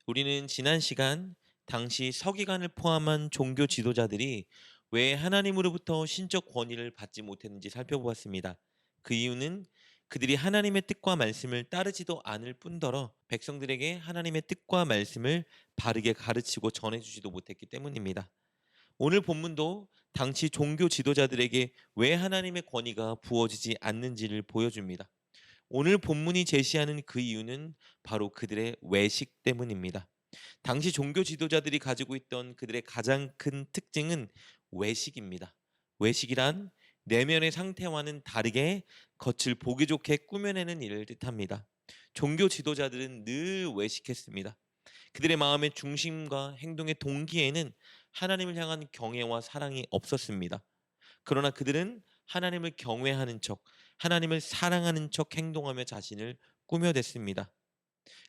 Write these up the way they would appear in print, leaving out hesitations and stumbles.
우리는 지난 시간 당시 서기관을 포함한 종교 지도자들이 왜 하나님으로부터 신적 권위를 받지 못했는지 살펴보았습니다. 그 이유는 그들이 하나님의 뜻과 말씀을 따르지도 않을 뿐더러 백성들에게 하나님의 뜻과 말씀을 바르게 가르치고 전해주지도 못했기 때문입니다. 오늘 본문도 당시 종교 지도자들에게 왜 하나님의 권위가 부어지지 않는지를 보여줍니다. 오늘 본문이 제시하는 그 이유는 바로 그들의 외식 때문입니다. 당시 종교 지도자들이 가지고 있던 그들의 가장 큰 특징은 외식입니다. 외식이란 내면의 상태와는 다르게 겉을 보기 좋게 꾸며내는 일을 뜻합니다. 종교 지도자들은 늘 외식했습니다. 그들의 마음의 중심과 행동의 동기에는 하나님을 향한 경외와 사랑이 없었습니다. 그러나 그들은 하나님을 경외하는 척, 하나님을 사랑하는 척 행동하며 자신을 꾸며댔습니다.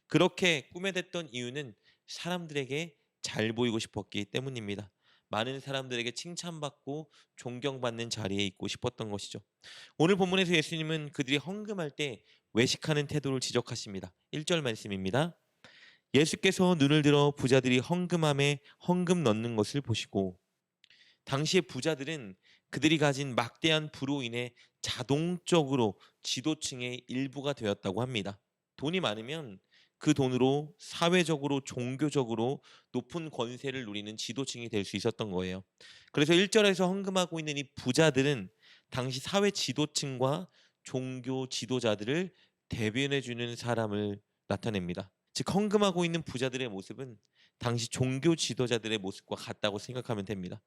그렇게 꾸며댔던 이유는 사람들에게 잘 보이고 싶었기 때문입니다. 많은 사람들에게 칭찬받고 존경받는 자리에 있고 싶었던 것이죠. 오늘 본문에서 예수님은 그들이 헌금할 때 외식하는 태도를 지적하십니다. 1절 말씀입니다. 예수께서 눈을 들어 부자들이 헌금함에 헌금 넣는 것을 보시고, 당시의 부자들은 그들이 가진 막대한 부로 인해 자동적으로 지도층의 일부가 되었다고 합니다. 돈이 많으면 그 돈으로 사회적으로 종교적으로 높은 권세를 누리는 지도층이 될 수 있었던 거예요. 그래서 1절에서 헌금하고 있는 이 부자들은 당시 사회 지도층과 종교 지도자들을 대변해 주는 사람을 나타냅니다. 즉 헌금하고 있는 부자들의 모습은 당시 종교 지도자들의 모습과 같다고 생각하면 됩니다.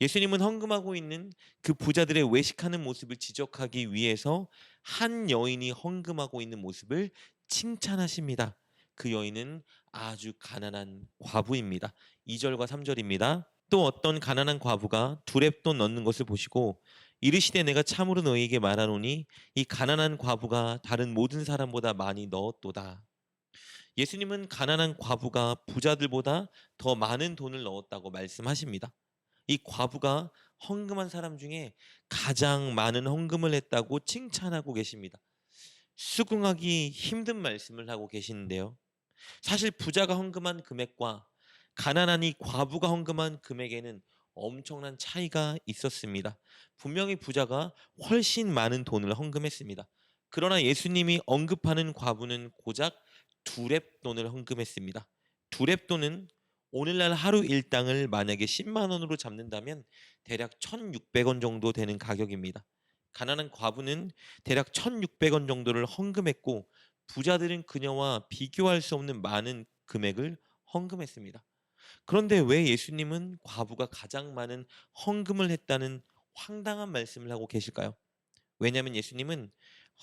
예수님은 헌금하고 있는 그 부자들의 외식하는 모습을 지적하기 위해서 한 여인이 헌금하고 있는 모습을 칭찬하십니다. 그 여인은 아주 가난한 과부입니다. 2절과 3절입니다. 또 어떤 가난한 과부가 두렙돈 넣는 것을 보시고 이르시되 내가 참으로 너희에게 말하노니 이 가난한 과부가 다른 모든 사람보다 많이 넣었도다. 예수님은 가난한 과부가 부자들보다 더 많은 돈을 넣었다고 말씀하십니다. 이 과부가 헌금한 사람 중에 가장 많은 헌금을 했다고 칭찬하고 계십니다. 수긍하기 힘든 말씀을 하고 계시는데요. 사실 부자가 헌금한 금액과 가난한 이 과부가 헌금한 금액에는 엄청난 차이가 있었습니다. 분명히 부자가 훨씬 많은 돈을 헌금했습니다. 그러나 예수님이 언급하는 과부는 고작 두렙돈을 헌금했습니다. 두렙돈은 오늘날 하루 일당을 만약에 10만 원으로 잡는다면 대략 1,600원 정도 되는 가격입니다. 가난한 과부는 대략 1,600원 정도를 헌금했고 부자들은 그녀와 비교할 수 없는 많은 금액을 헌금했습니다. 그런데 왜 예수님은 과부가 가장 많은 헌금을 했다는 황당한 말씀을 하고 계실까요? 왜냐하면 예수님은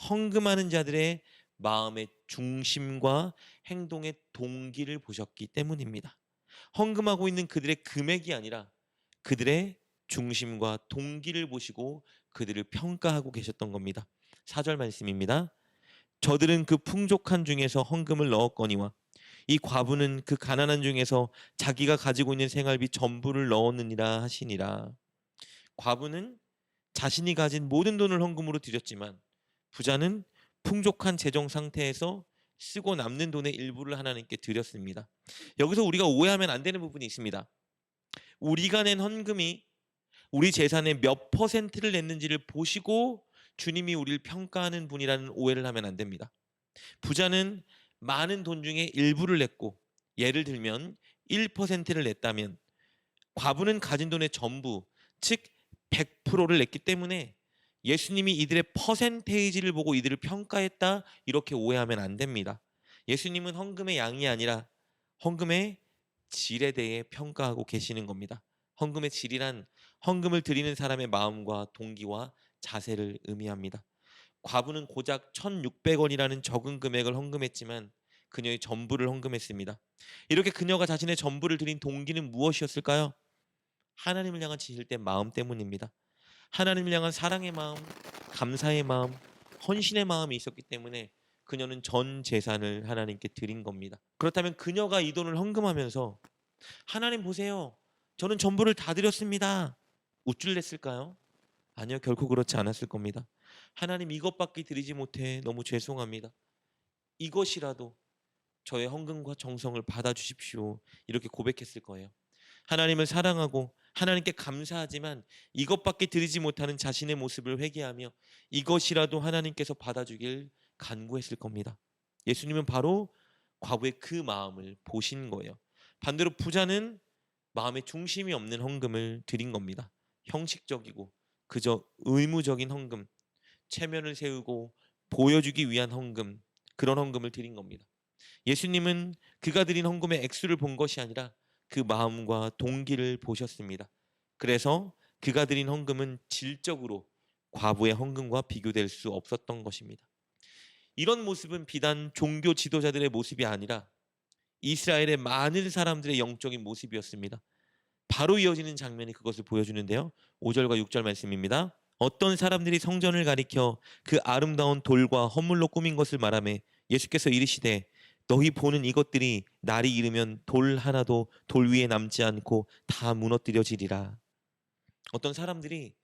헌금하는 자들의 마음의 중심과 행동의 동기를 보셨기 때문입니다. 헌금하고 있는 그들의 금액이 아니라 그들의 중심과 동기를 보시고 그들을 평가하고 계셨던 겁니다. 4절 말씀입니다. 저들은 그 풍족한 중에서 헌금을 넣었거니와 이 과부는 그 가난한 중에서 자기가 가지고 있는 생활비 전부를 넣었느니라 하시니라. 과부는 자신이 가진 모든 돈을 헌금으로 드렸지만 부자는 풍족한 재정 상태에서 쓰고 남는 돈의 일부를 하나님께 드렸습니다. 여기서 우리가 오해하면 안 되는 부분이 있습니다. 우리가 낸 헌금이 우리 재산의 몇 퍼센트를 냈는지를 보시고 주님이 우리를 평가하는 분이라는 오해를 하면 안 됩니다. 부자는 많은 돈 중에 일부를 냈고, 예를 들면 1%를 냈다면 과부는 가진 돈의 전부, 즉 100%를 냈기 때문에 예수님이 이들의 퍼센테이지를 보고 이들을 평가했다, 이렇게 오해하면 안 됩니다. 예수님은 헌금의 양이 아니라 헌금의 질에 대해 평가하고 계시는 겁니다. 헌금의 질이란 헌금을 드리는 사람의 마음과 동기와 자세를 의미합니다. 과부는 고작 1,600원이라는 적은 금액을 헌금했지만 그녀의 전부를 헌금했습니다. 이렇게 그녀가 자신의 전부를 드린 동기는 무엇이었을까요? 하나님을 향한 지실된 마음 때문입니다. 하나님을 향한 사랑의 마음, 감사의 마음, 헌신의 마음이 있었기 때문에 그녀는 전 재산을 하나님께 드린 겁니다. 그렇다면 그녀가 이 돈을 헌금하면서 하나님 보세요, 저는 전부를 다 드렸습니다, 우쭐댔을까요? 아니요, 결코 그렇지 않았을 겁니다. 하나님, 이것밖에 드리지 못해 너무 죄송합니다. 이것이라도 저의 헌금과 정성을 받아주십시오. 이렇게 고백했을 거예요. 하나님을 사랑하고 하나님께 감사하지만 이것밖에 드리지 못하는 자신의 모습을 회개하며 이것이라도 하나님께서 받아주길 간구했을 겁니다. 예수님은 바로 과부의 그 마음을 보신 거예요. 반대로 부자는 마음의 중심이 없는 헌금을 드린 겁니다. 형식적이고 그저 의무적인 헌금, 체면을 세우고 보여주기 위한 헌금, 그런 헌금을 드린 겁니다. 예수님은 그가 드린 헌금의 액수를 본 것이 아니라 그 마음과 동기를 보셨습니다. 그래서 그가 드린 헌금은 질적으로 과부의 헌금과 비교될 수 없었던 것입니다. 이런 모습은 비단 종교 지도자들의 모습이 아니라 이스라엘의 많은 사람들의 영적인 모습이었습니다. 바로 이어지는 장면이 그것을 보여주는데요. 5절과 6절 말씀입니다. 어떤 사람들이 성전을 가리켜 그 아름다운 돌과 헌물로 꾸민 것을 말하며 예수께서 이르시되 너희 보는 이것들이 날이 이르면 돌 하나도 돌 위에 남지 않고 다 무너뜨려지리라. 어떤 사람들이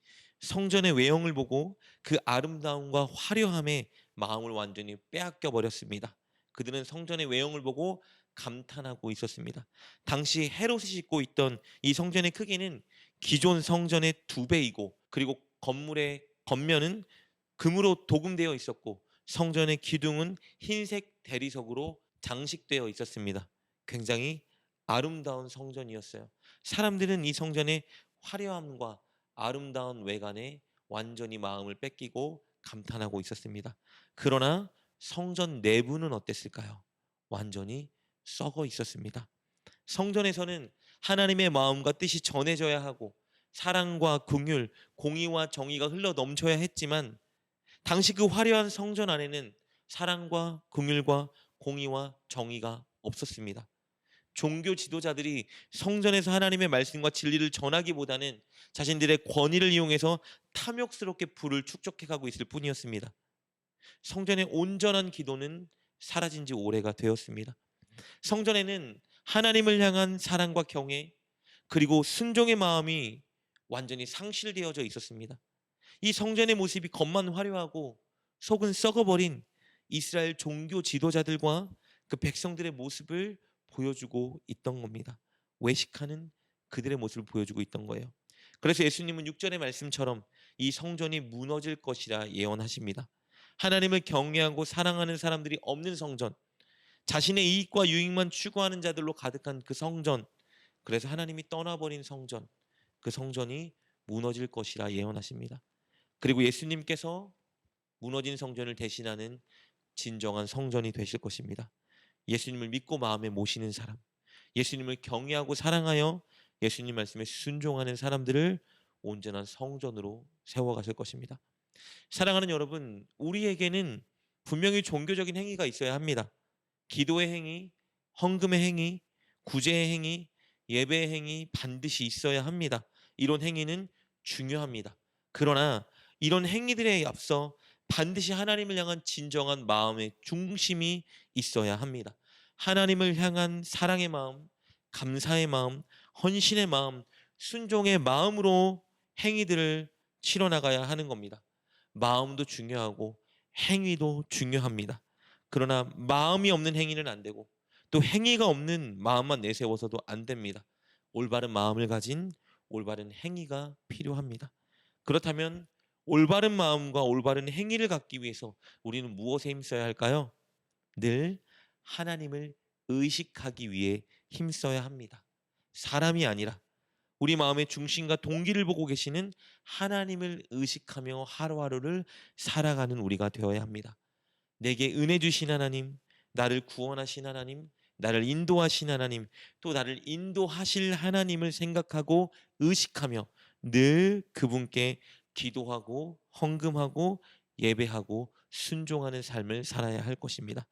성전의 외형을 보고 그 아름다움과 화려함에 마음을 완전히 빼앗겨 버렸습니다. 그들은 성전의 외형을 보고 감탄하고 있었습니다. 당시 헤롯이 짓고 있던 이 성전의 크기는 기존 성전의 2배이고, 그리고 건물의 겉면은 금으로 도금되어 있었고, 성전의 기둥은 흰색 대리석으로 장식되어 있었습니다. 굉장히 아름다운 성전이었어요. 사람들은 이 성전의 화려함과 아름다운 외관에 완전히 마음을 뺏기고 감탄하고 있었습니다. 그러나 성전 내부는 어땠을까요? 완전히 썩어 있었습니다. 성전에서는 하나님의 마음과 뜻이 전해져야 하고 사랑과 긍휼, 공의와 정의가 흘러 넘쳐야 했지만 당시 그 화려한 성전 안에는 사랑과 긍휼과 공의와 정의가 없었습니다. 종교 지도자들이 성전에서 하나님의 말씀과 진리를 전하기보다는 자신들의 권위를 이용해서 탐욕스럽게 부를 축적해가고 있을 뿐이었습니다. 성전의 온전한 기도는 사라진 지 오래가 되었습니다. 성전에는 하나님을 향한 사랑과 경외, 그리고 순종의 마음이 완전히 상실되어져 있었습니다. 이 성전의 모습이 겉만 화려하고 속은 썩어버린 이스라엘 종교 지도자들과 그 백성들의 모습을 보여주고 있던 겁니다. 외식하는 그들의 모습을 보여주고 있던 거예요. 그래서 예수님은 6절의 말씀처럼 이 성전이 무너질 것이라 예언하십니다. 하나님을 경외하고 사랑하는 사람들이 없는 성전, 자신의 이익과 유익만 추구하는 자들로 가득한 그 성전, 그래서 하나님이 떠나버린 성전, 그 성전이 무너질 것이라 예언하십니다. 그리고 예수님께서 무너진 성전을 대신하는 진정한 성전이 되실 것입니다. 예수님을 믿고 마음에 모시는 사람, 예수님을 경외하고 사랑하여 예수님 말씀에 순종하는 사람들을 온전한 성전으로 세워가실 것입니다. 사랑하는 여러분, 우리에게는 분명히 종교적인 행위가 있어야 합니다. 기도의 행위, 헌금의 행위, 구제의 행위, 예배의 행위 반드시 있어야 합니다. 이런 행위는 중요합니다. 그러나 이런 행위들에 앞서 반드시 하나님을 향한 진정한 마음의 중심이 있어야 합니다. 하나님을 향한 사랑의 마음, 감사의 마음, 헌신의 마음, 순종의 마음으로 행위들을 치러나가야 하는 겁니다. 마음도 중요하고 행위도 중요합니다. 그러나 마음이 없는 행위는 안 되고 또 행위가 없는 마음만 내세워서도 안 됩니다. 올바른 마음을 가진 올바른 행위가 필요합니다. 그렇다면 올바른 마음과 올바른 행위를 갖기 위해서 우리는 무엇에 힘써야 할까요? 늘 하나님을 의식하기 위해 힘써야 합니다. 사람이 아니라 우리 마음의 중심과 동기를 보고 계시는 하나님을 의식하며 하루하루를 살아가는 우리가 되어야 합니다. 내게 은혜 주신 하나님, 나를 구원하신 하나님, 나를 인도하신 하나님, 또 나를 인도하실 하나님을 생각하고 의식하며 늘 그분께 기도하고 헌금하고 예배하고 순종하는 삶을 살아야 할 것입니다.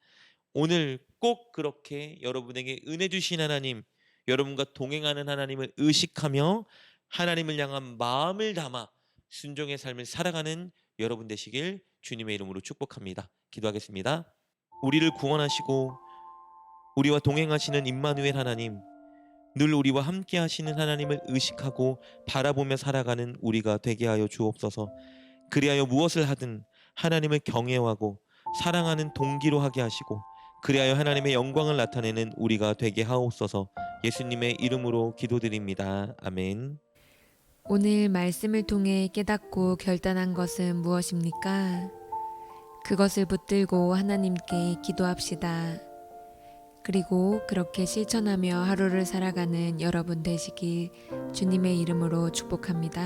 오늘 꼭 그렇게 여러분에게 은혜 주신 하나님, 여러분과 동행하는 하나님을 의식하며 하나님을 향한 마음을 담아 순종의 삶을 살아가는 여러분 되시길 주님의 이름으로 축복합니다. 기도하겠습니다. 우리를 구원하시고 우리와 동행하시는 임마누엘 하나님, 늘 우리와 함께 하시는 하나님을 의식하고 바라보며 살아가는 우리가 되게 하여 주옵소서. 그리하여 무엇을 하든 하나님을 경외하고 사랑하는 동기로 하게 하시고 그리하여 하나님의 영광을 나타내는 우리가 되게 하옵소서. 예수님의 이름으로 기도드립니다. 아멘. 오늘 말씀을 통해 깨닫고 결단한 것은 무엇입니까? 그것을 붙들고 하나님께 기도합시다. 그리고 그렇게 실천하며 하루를 살아가는 여러분 되시길 주님의 이름으로 축복합니다.